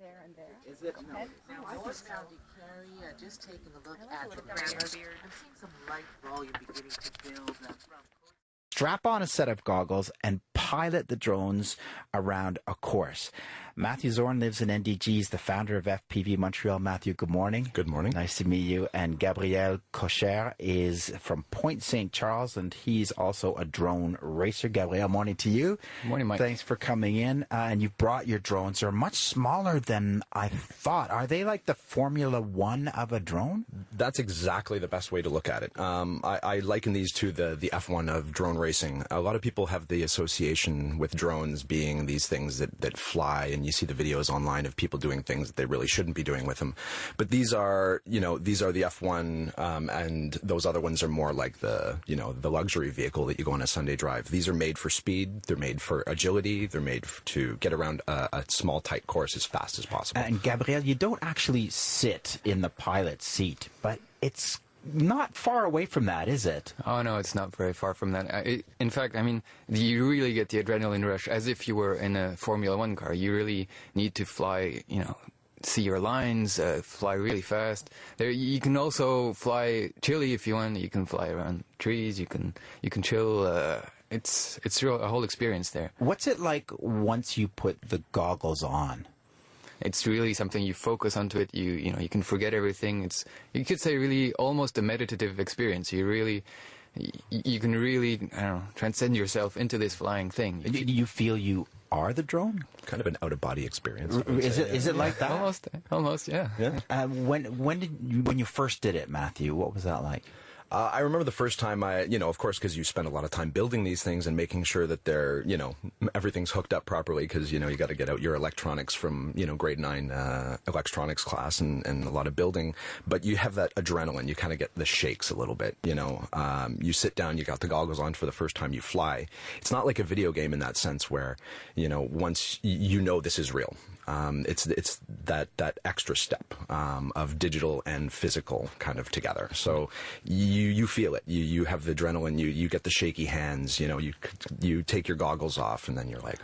there and there. Is it? No. Now, I just found it, Carrie, just taking a look at the cameras. I'm seeing some light volume beginning to build from... Strap on a set of goggles and pilot the drones around a course. Matthew Zorn lives in NDG. He's the founder of FPV Montreal. Matthew, good morning. Good morning. Nice to meet you. And Gabriel Cocher is from Point St. Charles, and he's also a drone racer. Gabriel, morning to you. Morning, Mike. Thanks for coming in. And you've brought your drones. They're much smaller than I thought. Are they like the Formula One of a drone? That's exactly the best way to look at it. I liken these to the F1 of drone racing. A lot of people have the association with drones being these things that fly, and you see the videos online of people doing things that they really shouldn't be doing with them. But these are the F1, and those other ones are more like the luxury vehicle that you go on a Sunday drive. These are made for speed. They're made for agility. They're made to get around a small, tight course as fast as possible. And Gabriel, you don't actually sit in the pilot seat, but it's not far away from that, is it? Oh, no, it's not very far from that. In fact, I mean, you really get the adrenaline rush as if you were in a Formula One car. You really need to fly, see your lines, fly really fast. You can also fly chilly if you want. You can fly around trees. You can chill. It's a whole experience there. What's it like once you put the goggles on? It's really something you focus onto it. You can forget everything. You could say really almost a meditative experience. You can really transcend yourself into this flying thing. You feel you are the drone? Kind of an out-of-body experience. Is it like that? Almost, yeah. When you first did it, Matthew, what was that like? I remember the first time of course, because you spend a lot of time building these things and making sure that they're, everything's hooked up properly, because, you got to get out your electronics from, grade 9 electronics class and a lot of building. But you have that adrenaline. You kind of get the shakes a little bit, You sit down, you got the goggles on for the first time you fly. It's not like a video game in that sense where, once this is real. It's that extra step of digital and physical kind of together. So you feel it. You have the adrenaline. You get the shaky hands. You take your goggles off, and then you're like,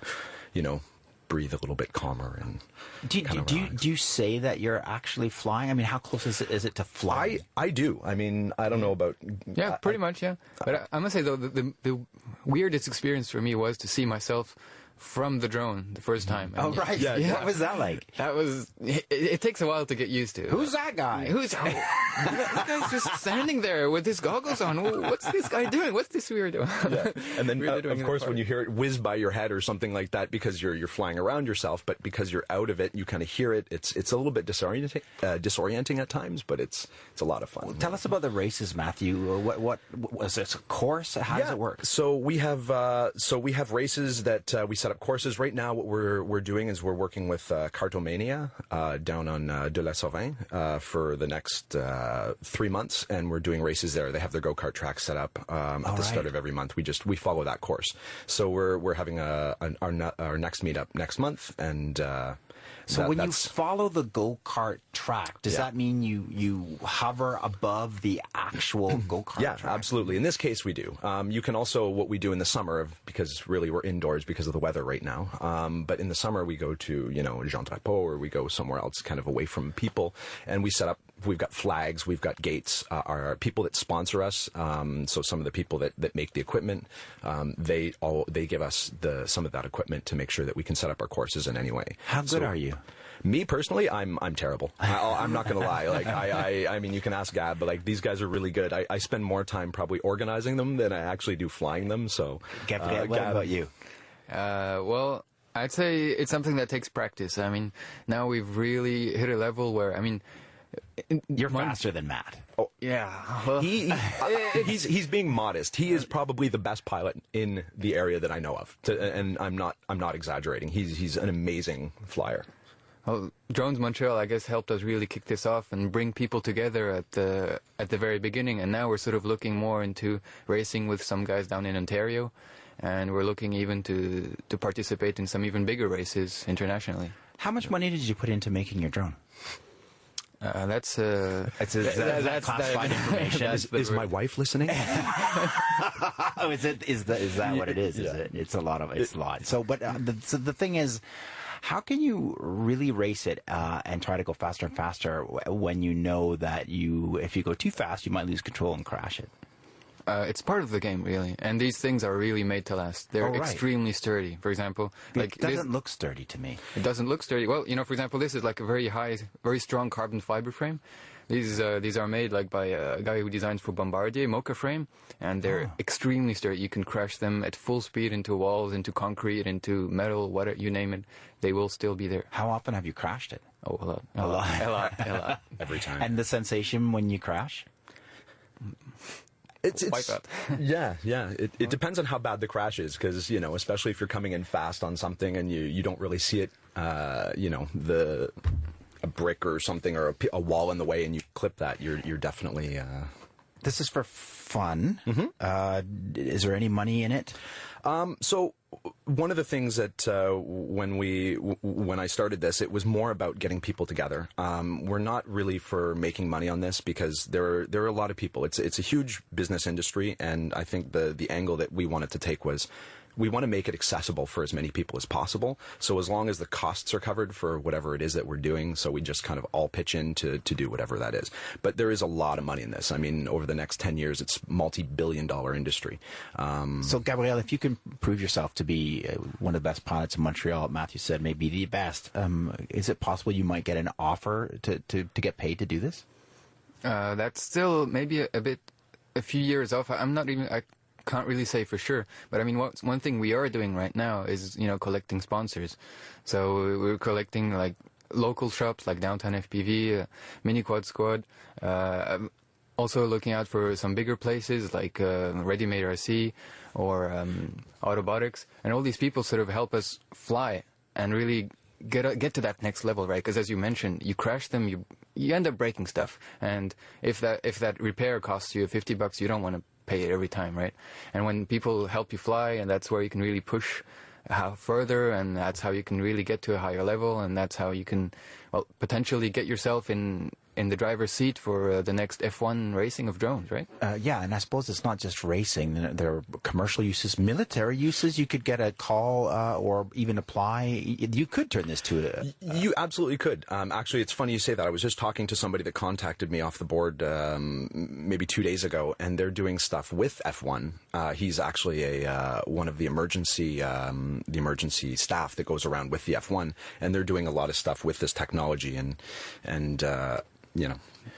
breathe a little bit calmer and do you say that you're actually flying? I mean, how close is it to flying? I do. I mean, I don't know about... Yeah, pretty much, yeah. But I must say, though, the weirdest experience for me was to see myself from the drone the first time. Oh, right. Yeah. What was that like? It takes a while to get used to. Who's that guy? That guy's just standing there with his goggles on. What's this guy doing? What's this weirdo? Yeah. And then, of course, when you hear it whiz by your head or something like that, because you're flying around yourself, but because you're out of it, you kind of hear it. It's a little bit disorienting at times, but it's a lot of fun. Well, tell us about the races, Matthew. What was this, a course? How does it work? So we have races that we set up courses. Right now, what we're doing is we're working with Cartomania down on De La Sauvin for the next 3 months, and we're doing races there. They have their go-kart track set up at the start of every month. We follow that course. So we're having our next meetup next month, and so when you follow the go-kart track, does that mean you hover above the actual go-kart track? Yeah, absolutely. In this case, we do. You can also, what we do in the summer, because really we're indoors because of the weather right now, but in the summer we go to, Jean Drapeau, or we go somewhere else kind of away from people, and we set up, we've got flags, we've got gates, our people that sponsor us, so some of the people that make the equipment, they give us some of that equipment to make sure that we can set up our courses in any way. How good are you? Me personally, I'm terrible. I'm not going to lie. Like I mean, you can ask Gab, but like these guys are really good. I spend more time probably organizing them than I actually do flying them. So, Gab, what about you? Well, I'd say it's something that takes practice. I mean, now we've really hit a level where, I mean, you're faster than Matt. Oh yeah, well, he's being modest. He is probably the best pilot in the area that I know of, and I'm not exaggerating. He's an amazing flyer. Well, Drones Montreal, I guess, helped us really kick this off and bring people together at the very beginning. And now we're sort of looking more into racing with some guys down in Ontario, and we're looking even to participate in some even bigger races internationally. How much money did you put into making your drone? That's classified information. Is my wife listening? Oh, is that what it is? Yeah. Is it? It's a lot. So, but the thing is, How can you really race it and try to go faster and faster when you know that if you go too fast, you might lose control and crash it? It's part of the game, really. And these things are really made to last. They're extremely sturdy. For example, it doesn't look sturdy to me. It doesn't look sturdy. Well, for example, this is like a very strong carbon fiber frame. These are made like by a guy who designs for Bombardier, Mocha frame, and they're extremely sturdy. You can crash them at full speed into walls, into concrete, into metal, whatever you name it. They will still be there. How often have you crashed it? Oh, a lot. Every time. And the sensation when you crash? It's like that. Yeah. It depends on how bad the crash is, because especially if you're coming in fast on something and you don't really see it, a brick or something or a wall in the way, and you clip that, you're definitely. This is for fun. Mm-hmm. Is there any money in it? So one of the things that when I started this, it was more about getting people together. We're not really for making money on this, because there are a lot of people. It's a huge business industry, and I think the angle that we wanted to take was, we want to make it accessible for as many people as possible. So as long as the costs are covered for whatever it is that we're doing, so we just kind of all pitch in to do whatever that is. But there is a lot of money in this. I mean, over the next 10 years, it's multi-billion-dollar industry. So, Gabriel, if you can prove yourself to be one of the best pilots in Montreal, Matthew said maybe the best, is it possible you might get an offer to get paid to do this? That's still maybe a few years off. I can't really say for sure, but I mean, one thing we are doing right now is collecting sponsors. So we're collecting like local shops like Downtown FPV, Mini Quad Squad, also looking out for some bigger places like Ready Made RC or Autobotics, and all these people sort of help us fly and really get to that next level, right? Because as you mentioned, you crash them, you end up breaking stuff, and if that repair costs you $50, you don't want to pay it every time, right? And when people help you fly, and that's where you can really push further, and that's how you can really get to a higher level, and that's how you can, potentially get yourself in the driver's seat for the next F1 racing of drones, right? Yeah, and I suppose it's not just racing. There are commercial uses, military uses. You could get a call or even apply. You could turn this to You absolutely could. Actually, it's funny you say that. I was just talking to somebody that contacted me off the board maybe 2 days ago, and they're doing stuff with F1. He's actually one of the emergency staff that goes around with the F1, and they're doing a lot of stuff with this technology and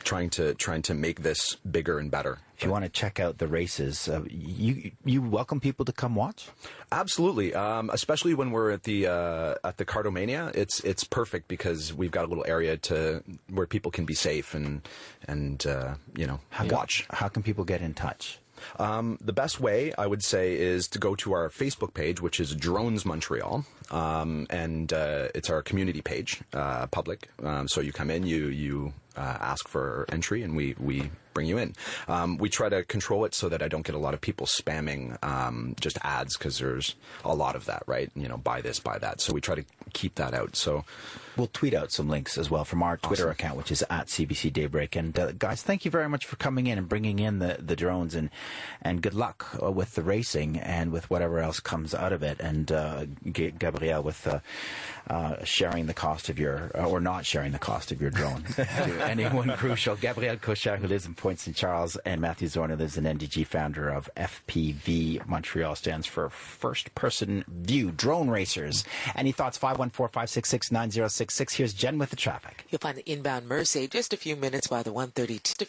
trying to make this bigger and better. If you want to check out the races, you welcome people to come watch? Absolutely, especially when we're at the Cardomania. It's perfect because we've got a little area where people can be safe and watch. How can people get in touch? The best way, I would say, is to go to our Facebook page, which is Drones Montreal, and it's our community page, public. So you come in, you ask for entry, and we bring you in. We try to control it so that I don't get a lot of people spamming just ads, because there's a lot of that, right? Buy this, buy that. So we try to keep that out. So we'll tweet out some links as well from our Twitter account, which is at CBC Daybreak. And guys, thank you very much for coming in and bringing in the drones, and good luck with the racing and with whatever else comes out of it. And Gabriel, with sharing the cost of your, or not sharing the cost of your drone to anyone crucial. Gabriel Cochard, who lives in Point St. Charles, and Matthew Zorn, who lives in NDG, founder of FPV Montreal, stands for First Person View Drone Racers. Any thoughts? 514-566-9066. Here's Jen with the traffic. You'll find the inbound Mersey just a few minutes by the 132.